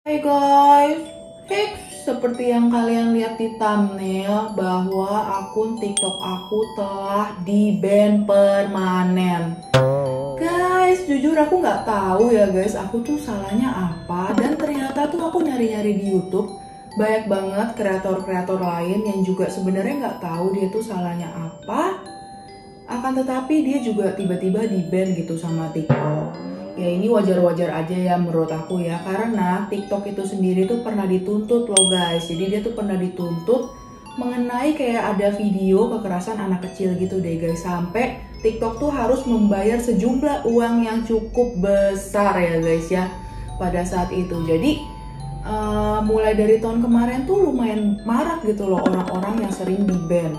Hai guys, seperti yang kalian lihat di thumbnail bahwa akun TikTok aku telah di-ban permanen. Guys, jujur aku nggak tahu ya guys, aku tuh salahnya apa. Dan ternyata tuh aku nyari-nyari di YouTube, banyak banget kreator-kreator lain yang juga sebenarnya nggak tahu dia tuh salahnya apa. Akan tetapi dia juga tiba-tiba di-ban gitu sama TikTok. Ya ini wajar-wajar aja ya menurut aku ya, karena TikTok itu sendiri tuh pernah dituntut loh guys. Jadi dia tuh pernah dituntut mengenai kayak ada video kekerasan anak kecil gitu deh guys. Sampai TikTok tuh harus membayar sejumlah uang yang cukup besar ya guys ya pada saat itu. Jadi mulai dari tahun kemarin tuh lumayan marak gitu loh orang-orang yang sering di-ban.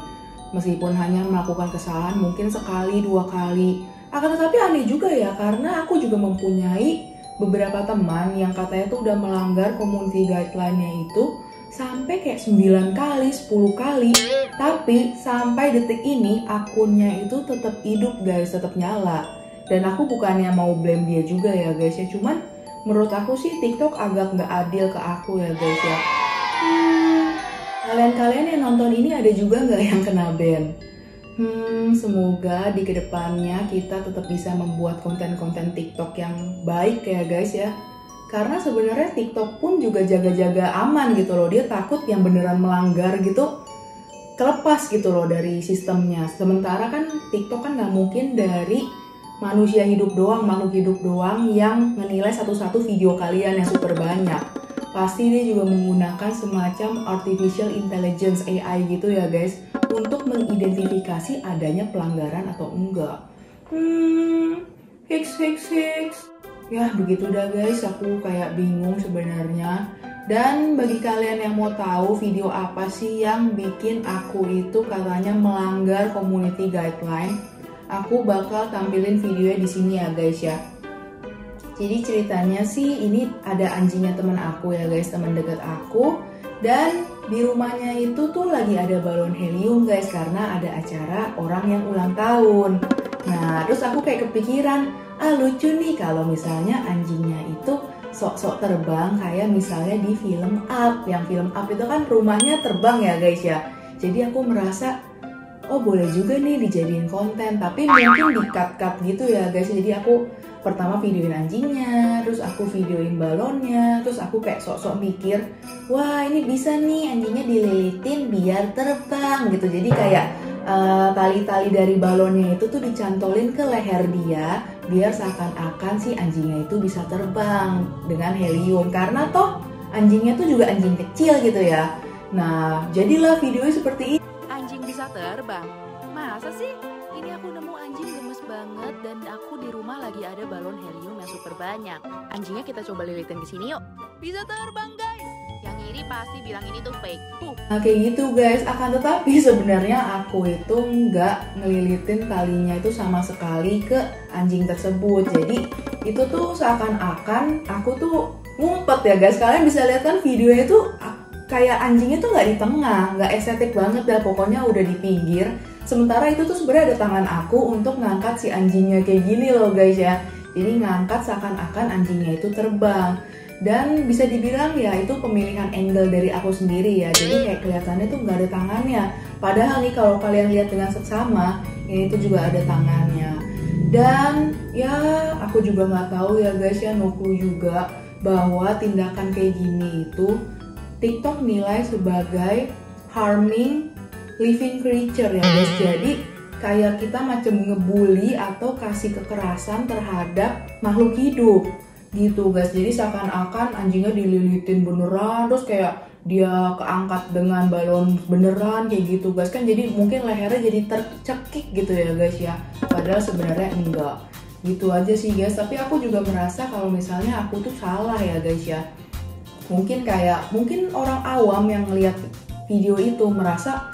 Meskipun hanya melakukan kesalahan mungkin sekali, 2 kali. Akan tetapi aneh juga ya, karena aku juga mempunyai beberapa teman yang katanya tuh udah melanggar community guideline-nya itu sampai kayak 9 kali, 10 kali. Tapi sampai detik ini akunnya itu tetap hidup guys, tetap nyala. Dan aku bukannya mau blame dia juga ya guys ya, cuman menurut aku sih TikTok agak nggak adil ke aku ya guys ya. Kalian-kalian yang nonton ini ada juga nggak yang kena ban? Semoga di kedepannya kita tetap bisa membuat konten-konten TikTok yang baik ya guys ya. Karena sebenarnya TikTok pun juga jaga-jaga aman gitu loh. Dia takut yang beneran melanggar gitu kelepas gitu loh dari sistemnya. Sementara kan TikTok kan nggak mungkin dari manusia hidup doang, makhluk hidup doang yang menilai satu-satu video kalian yang super banyak. Pasti dia juga menggunakan semacam artificial intelligence AI gitu ya guys, untuk mengidentifikasi adanya pelanggaran atau enggak. Hiks. Ya begitu dah guys, aku kayak bingung sebenarnya. Dan bagi kalian yang mau tahu video apa sih yang bikin aku itu katanya melanggar community guideline, aku bakal tampilin videonya di sini ya guys ya. Jadi ceritanya sih ini ada anjingnya teman aku ya guys, teman dekat aku. Dan di rumahnya itu tuh lagi ada balon helium guys, karena ada acara orang yang ulang tahun. Nah terus aku kayak kepikiran, lucu nih kalau misalnya anjingnya itu sok-sok terbang kayak misalnya di film Up. Yang film Up itu kan rumahnya terbang ya guys ya. Jadi aku merasa, oh boleh juga nih dijadiin konten, tapi mungkin di-cut gitu ya guys. Jadi aku pertama videoin anjingnya, terus aku videoin balonnya, terus aku kayak sok-sok mikir, wah ini bisa nih anjingnya dililitin biar terbang gitu. Jadi kayak tali-tali dari balonnya itu tuh dicantolin ke leher dia, biar seakan-akan si anjingnya itu bisa terbang dengan helium. Karena toh anjingnya tuh juga anjing kecil gitu ya. Nah jadilah videonya seperti ini. Anjing bisa terbang? Masa sih? Ini aku nemu anjing gemes banget dan aku di rumah lagi ada balon helium yang super banyak. Anjingnya kita coba lilitin ke sini yuk. Bisa terbang guys. Yang iri pasti bilang ini tuh fake. Nah kayak gitu guys, akan tetapi sebenarnya aku itu nggak ngelilitin talinya itu sama sekali ke anjing tersebut. Jadi itu tuh seakan-akan aku tuh ngumpet ya guys. Kalian bisa lihat kan videonya tuh kayak anjingnya tuh nggak di tengah, nggak estetik banget dah, pokoknya udah di pinggir. Sementara itu tuh sebenarnya ada tangan aku untuk ngangkat si anjingnya kayak gini loh guys ya. Jadi ngangkat seakan-akan anjingnya itu terbang. Dan bisa dibilang ya itu pemilihan angle dari aku sendiri ya. Jadi kayak kelihatannya tuh nggak ada tangannya. Padahal nih kalau kalian lihat dengan seksama, ini tuh juga ada tangannya. Dan ya aku juga nggak tahu ya guys ya, no clue juga bahwa tindakan kayak gini itu TikTok nilai sebagai harming living creature ya guys. Jadi kayak kita macam ngebully atau kasih kekerasan terhadap makhluk hidup gitu guys. Jadi seakan-akan anjingnya dililitin beneran, terus kayak dia keangkat dengan balon beneran kayak gitu guys. Kan jadi mungkin lehernya jadi tercekik gitu ya guys ya, padahal sebenarnya enggak. Gitu aja sih guys. Tapi aku juga merasa kalau misalnya aku tuh salah ya guys ya. Mungkin orang awam yang ngeliat video itu merasa,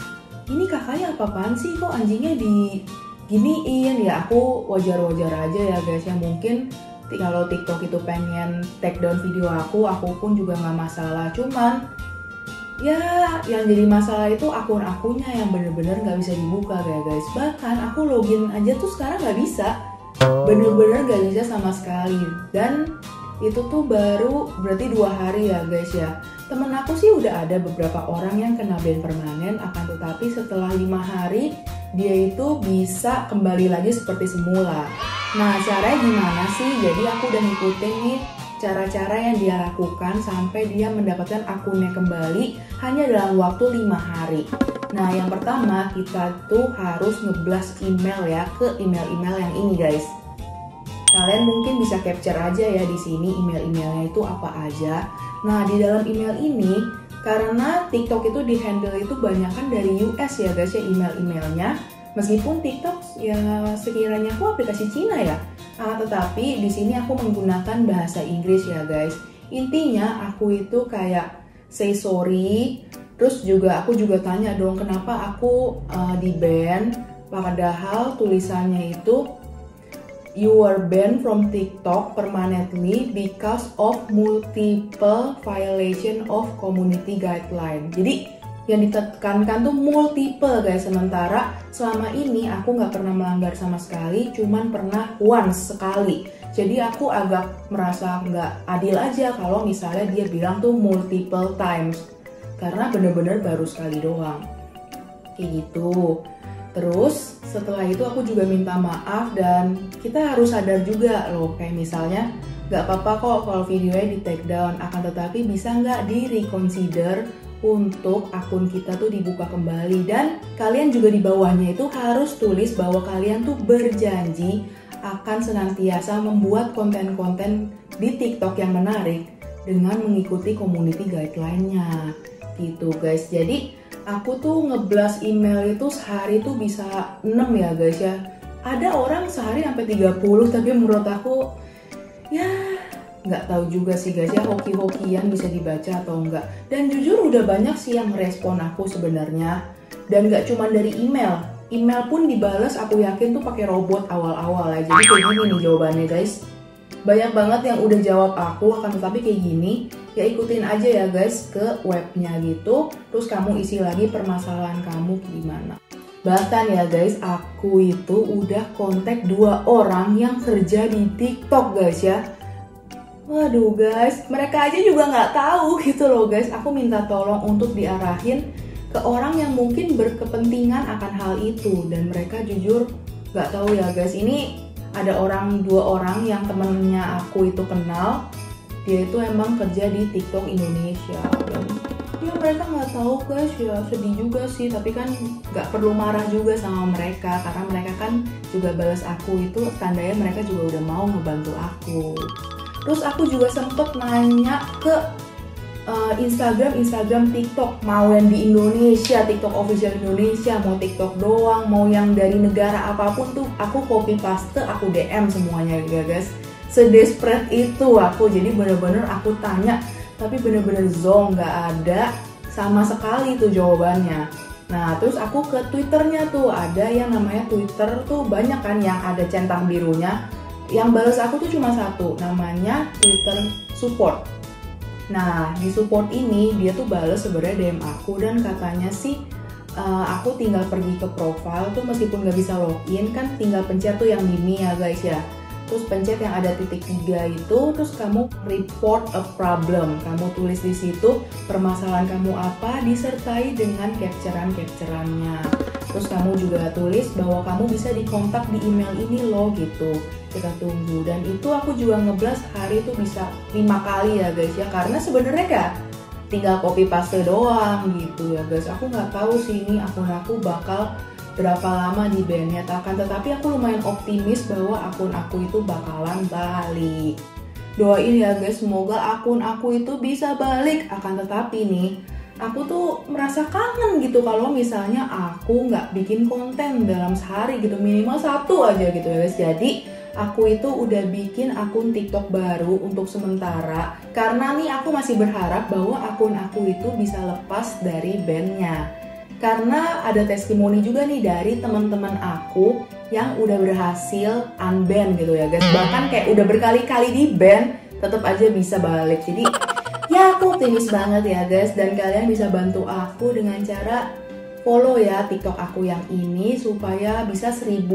ini kakaknya apa-apaan sih kok anjingnya diginiin. Ya aku wajar-wajar aja ya guys ya. Mungkin kalau TikTok itu pengen take down video aku pun juga nggak masalah. Cuman ya yang jadi masalah itu akun-akunnya yang bener-bener nggak bisa dibuka ya guys. Bahkan aku login aja tuh sekarang nggak bisa, bener-bener nggak bisa sama sekali. Dan itu tuh baru berarti 2 hari ya guys ya. Temen aku sih udah ada beberapa orang yang kena ban permanen, akan tetapi setelah 5 hari dia itu bisa kembali lagi seperti semula. Nah caranya gimana sih? Jadi aku udah ngikutin nih cara-cara yang dia lakukan sampai dia mendapatkan akunnya kembali hanya dalam waktu 5 hari. Nah yang pertama kita tuh harus ngeblast email ya ke email-email yang ini guys. Kalian mungkin bisa capture aja ya di sini email-emailnya itu apa aja. Nah di dalam email ini karena TikTok itu di handle itu banyakan dari US ya guys ya email-emailnya. Meskipun TikTok ya sekiranya aku aplikasi Cina ya, tetapi di sini aku menggunakan bahasa Inggris ya guys. Intinya aku itu kayak say sorry, terus aku juga tanya dong kenapa aku di ban, padahal tulisannya itu you were banned from TikTok permanently because of multiple violation of community guideline. Jadi yang ditekankan tuh multiple guys, sementara selama ini aku nggak pernah melanggar sama sekali, cuman pernah once sekali. Jadi aku agak merasa nggak adil aja kalau misalnya dia bilang tuh multiple times, karena bener-bener baru sekali doang kayak gitu. Terus setelah itu aku juga minta maaf dan kita harus sadar juga loh, kayak misalnya nggak apa-apa kok kalau videonya di take down, akan tetapi bisa nggak di reconsider untuk akun kita tuh dibuka kembali. Dan kalian juga di bawahnya itu harus tulis bahwa kalian tuh berjanji akan senantiasa membuat konten-konten di TikTok yang menarik dengan mengikuti community guideline-nya gitu guys. Jadi aku tuh ngeblast email itu sehari tuh bisa 6 ya guys ya. Ada orang sehari sampai 30, tapi menurut aku ya nggak tahu juga sih guys ya, hoki-hokian bisa dibaca atau enggak. Dan jujur udah banyak sih yang merespon aku sebenarnya, dan nggak cuma dari email pun dibales aku yakin tuh pakai robot awal-awal ya. Jadi kayak gini nih jawabannya guys, banyak banget yang udah jawab aku, akan tetapi kayak gini ya, ikutin aja ya guys ke webnya gitu, terus kamu isi lagi permasalahan kamu gimana. Bahkan ya guys, aku itu udah kontak 2 orang yang kerja di TikTok guys ya. Waduh guys, mereka aja juga nggak tahu gitu loh guys. Aku minta tolong untuk diarahin ke orang yang mungkin berkepentingan akan hal itu, dan mereka jujur nggak tahu ya guys. Ini ada 2 orang yang temennya aku itu kenal, dia itu emang kerja di TikTok Indonesia, dan ya mereka nggak tahu guys, ya sedih juga sih. Tapi kan nggak perlu marah juga sama mereka, karena mereka kan juga balas aku itu tandanya mereka juga udah mau ngebantu aku. Terus aku juga sempet nanya ke Instagram TikTok, mau yang di Indonesia, TikTok official Indonesia, mau TikTok doang, mau yang dari negara apapun tuh aku copy paste, aku DM semuanya ya guys. Sedesperate itu aku, jadi bener-bener aku tanya, tapi bener-bener zonk, nggak ada sama sekali tuh jawabannya. Nah terus aku ke Twitternya tuh, ada yang namanya Twitter tuh banyak kan yang ada centang birunya. Yang balas aku tuh cuma 1, namanya Twitter support. Nah di support ini dia tuh balas sebenarnya DM aku, dan katanya sih aku tinggal pergi ke profile tuh, meskipun nggak bisa login kan, tinggal pencet tuh yang di me ya guys ya. Terus pencet yang ada titik 3 itu, terus kamu report a problem. Kamu tulis di situ permasalahan kamu apa, disertai dengan captureannya. Terus kamu juga tulis bahwa kamu bisa dikontak di email ini loh gitu. Kita tunggu. Dan itu aku juga ngeblast hari itu bisa 5 kali ya guys ya, karena sebenarnya kan tinggal copy paste doang gitu ya guys. Aku nggak tahu sih ini akun aku bakal berapa lama di ban-nya, tetapi aku lumayan optimis bahwa akun aku itu bakalan balik. Doain ya guys, semoga akun aku itu bisa balik. Akan tetapi nih, aku tuh merasa kangen gitu kalau misalnya aku nggak bikin konten dalam sehari gitu, minimal 1 aja gitu ya guys. Jadi aku itu udah bikin akun TikTok baru untuk sementara, karena nih aku masih berharap bahwa akun aku itu bisa lepas dari ban-nya. Karena ada testimoni juga nih dari teman-teman aku yang udah berhasil unban gitu ya guys. Bahkan kayak udah berkali-kali di ban, tetap aja bisa balik. Jadi ya aku optimis banget ya guys, dan kalian bisa bantu aku dengan cara follow ya TikTok aku yang ini supaya bisa 1000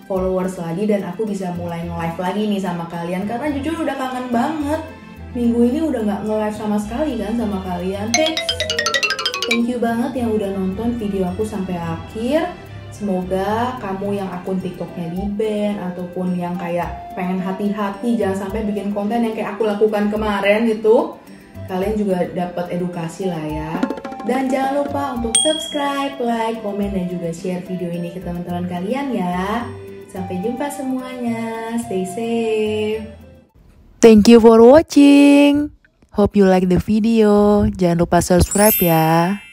followers lagi dan aku bisa mulai nge-live lagi nih sama kalian, karena jujur udah kangen banget. Minggu ini udah nggak nge-live sama sekali kan sama kalian. Thank you banget yang udah nonton video aku sampai akhir. Semoga kamu yang akun TikToknya di-ban ataupun yang kayak pengen hati-hati jangan sampai bikin konten yang kayak aku lakukan kemarin gitu, kalian juga dapat edukasi lah ya. Dan jangan lupa untuk subscribe, like, komen, dan juga share video ini ke teman-teman kalian ya. Sampai jumpa semuanya, stay safe. Thank you for watching. Hope you like the video. Jangan lupa subscribe ya.